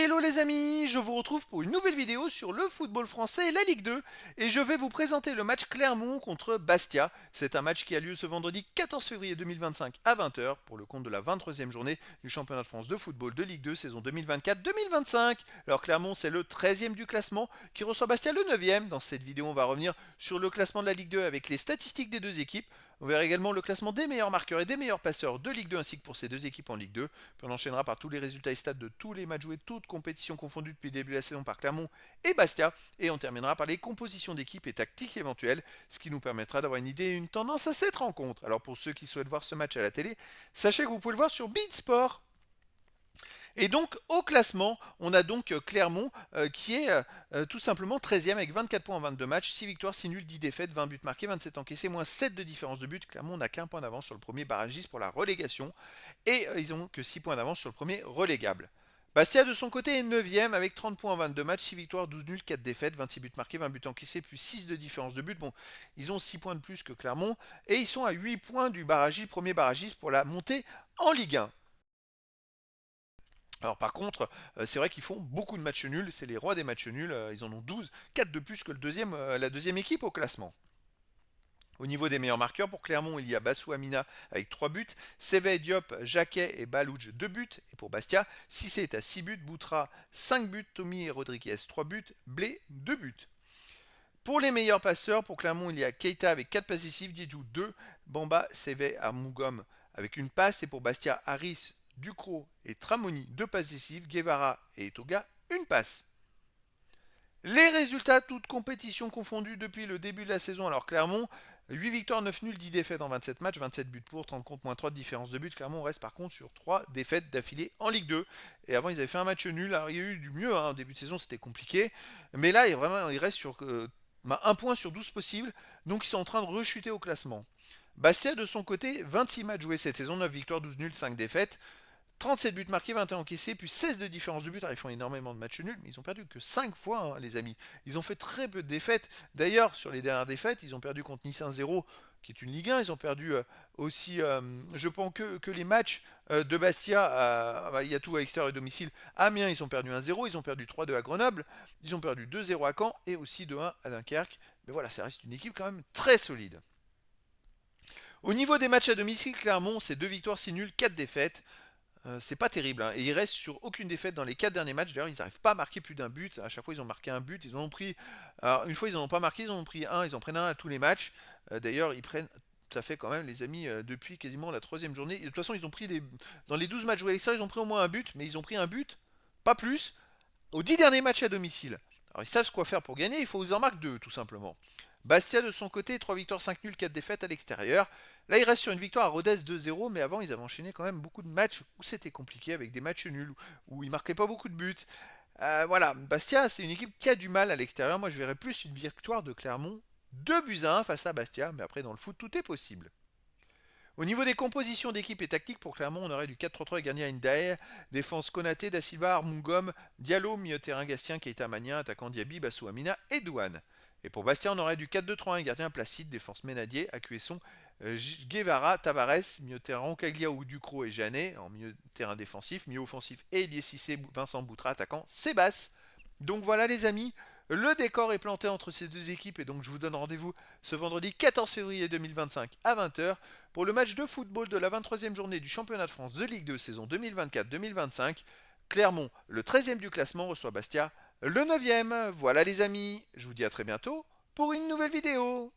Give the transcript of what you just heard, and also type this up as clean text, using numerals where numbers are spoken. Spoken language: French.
Hello les amis, je vous retrouve pour une nouvelle vidéo sur le football français et la Ligue 2 et je vais vous présenter le match Clermont contre Bastia. C'est un match qui a lieu ce vendredi 14 février 2025 à 20 h pour le compte de la 23e journée du championnat de France de football de Ligue 2 saison 2024-2025. Alors Clermont c'est le 13e du classement qui reçoit Bastia le 9e. Dans cette vidéo on va revenir sur le classement de la Ligue 2 avec les statistiques des deux équipes. On verra également le classement des meilleurs marqueurs et des meilleurs passeurs de Ligue 2 ainsi que pour ces deux équipes en Ligue 2. Puis on enchaînera par tous les résultats et stats de tous les matchs joués, toutes compétitions confondues depuis le début de la saison par Clermont et Bastia. Et on terminera par les compositions d'équipes et tactiques éventuelles, ce qui nous permettra d'avoir une idée et une tendance à cette rencontre. Alors pour ceux qui souhaitent voir ce match à la télé, sachez que vous pouvez le voir sur Beansport. Et donc au classement, on a donc Clermont qui est tout simplement 13e avec 24 points en 22 matchs, 6 victoires, 6 nuls, 10 défaites, 20 buts marqués, 27 encaissés, moins 7 de différence de but. Clermont n'a qu'un point d'avance sur le premier barragiste pour la relégation et ils n'ont que 6 points d'avance sur le premier relégable. Bastia de son côté est 9e avec 30 points en 22 matchs, 6 victoires, 12 nuls, 4 défaites, 26 buts marqués, 20 buts encaissés, plus 6 de différence de but. Bon, ils ont 6 points de plus que Clermont et ils sont à 8 points du barragiste, premier barragiste pour la montée en Ligue 1. Alors par contre, c'est vrai qu'ils font beaucoup de matchs nuls, c'est les rois des matchs nuls, ils en ont 12, 4 de plus que la deuxième équipe au classement. Au niveau des meilleurs marqueurs, pour Clermont, il y a Bassou Amina avec 3 buts, Sévé Diop, Jacquet et Balouj 2 buts, et pour Bastia, Cissé est à 6 buts, Boutra 5 buts, Tommy et Rodriguez 3 buts, Blé 2 buts. Pour les meilleurs passeurs, pour Clermont, il y a Keita avec 4 passes décisives, Diédhiou 2, Bamba, Sévé, Armougom avec une passe, et pour Bastia, Harris, Ducrot et Tramoni 2 passes décisives, Guevara et Etoga une passe. Les résultats, toutes compétitions confondues depuis le début de la saison. Alors Clermont, 8 victoires, 9 nuls, 10 défaites en 27 matchs, 27 buts pour, 30 contre, moins 3 de différence de but. Clermont reste par contre sur 3 défaites d'affilée en Ligue 2. Et avant, ils avaient fait un match nul. Alors il y a eu du mieux, hein. Au début de saison, c'était compliqué. Mais là, il reste sur un point sur 12 possible. Donc ils sont en train de rechuter au classement. Bastia, de son côté, 26 matchs joués cette saison, 9 victoires, 12 nuls, 5 défaites. 37 buts marqués, 21 encaissés, puis 16 de différence de but. Alors, ils font énormément de matchs nuls, mais ils ont perdu que 5 fois, hein, les amis. Ils ont fait très peu de défaites. D'ailleurs, sur les dernières défaites, ils ont perdu contre Nice 1-0, qui est une Ligue 1. Ils ont perdu aussi, je pense que les matchs de Bastia, il y a tout à extérieur et domicile. Amiens, ils ont perdu 1-0, ils ont perdu 3-2 à Grenoble, ils ont perdu 2-0 à Caen et aussi 2-1 à Dunkerque. Mais voilà, ça reste une équipe quand même très solide. Au niveau des matchs à domicile, Clermont, c'est 2 victoires, 6 nuls, 4 défaites. C'est pas terrible, hein. Et ils restent sur aucune défaite dans les 4 derniers matchs. D'ailleurs, ils n'arrivent pas à marquer plus d'un but. À chaque fois, ils ont marqué un but. Ils en ont pris. Alors, une fois, ils n'en ont pas marqué, ils en ont pris un. Ils en prennent un à tous les matchs. D'ailleurs, ils prennent. Ça fait quand même, les amis, depuis quasiment la troisième journée. Et de toute façon, ils ont pris des. Dans les 12 matchs joués à l'extérieur, ils ont pris au moins un but. Mais ils ont pris un but, pas plus, aux 10 derniers matchs à domicile. Alors, ils savent quoi faire pour gagner. Il faut qu'ils en marquent 2, tout simplement. Bastia de son côté, 3 victoires, 5 nuls, 4 défaites à l'extérieur. Là, il reste sur une victoire à Rodez 2-0, mais avant, ils avaient enchaîné quand même beaucoup de matchs où c'était compliqué, avec des matchs nuls, où ils marquaient pas beaucoup de buts. Voilà, Bastia, c'est une équipe qui a du mal à l'extérieur. Moi, je verrais plus une victoire de Clermont, 2 buts à 1 face à Bastia, mais après, dans le foot, tout est possible. Au niveau des compositions d'équipe et tactiques, pour Clermont, on aurait du 4-3-3 et gardien Indaer, défense Konaté, Da Silva, Armungom, Diallo, milieu terrain Gastien, Keita Magnin, attaquant Diaby, Bassou Amina et Douane. Et pour Bastia, on aurait du 4-2-3-1 et gardien Placide, défense Ménadier, Acuesson, Guevara, Tavares, milieu terrain Roncaglia ou Ducrot et Janet, en milieu terrain défensif, milieu offensif Elie Cissé, Vincent Boutra, attaquant Sébastien. Donc voilà les amis, le décor est planté entre ces deux équipes et donc je vous donne rendez-vous ce vendredi 14 février 2025 à 20 h pour le match de football de la 23e journée du championnat de France de Ligue 2 saison 2024-2025. Clermont, le 13e du classement, reçoit Bastia, le 9e. Voilà les amis, je vous dis à très bientôt pour une nouvelle vidéo.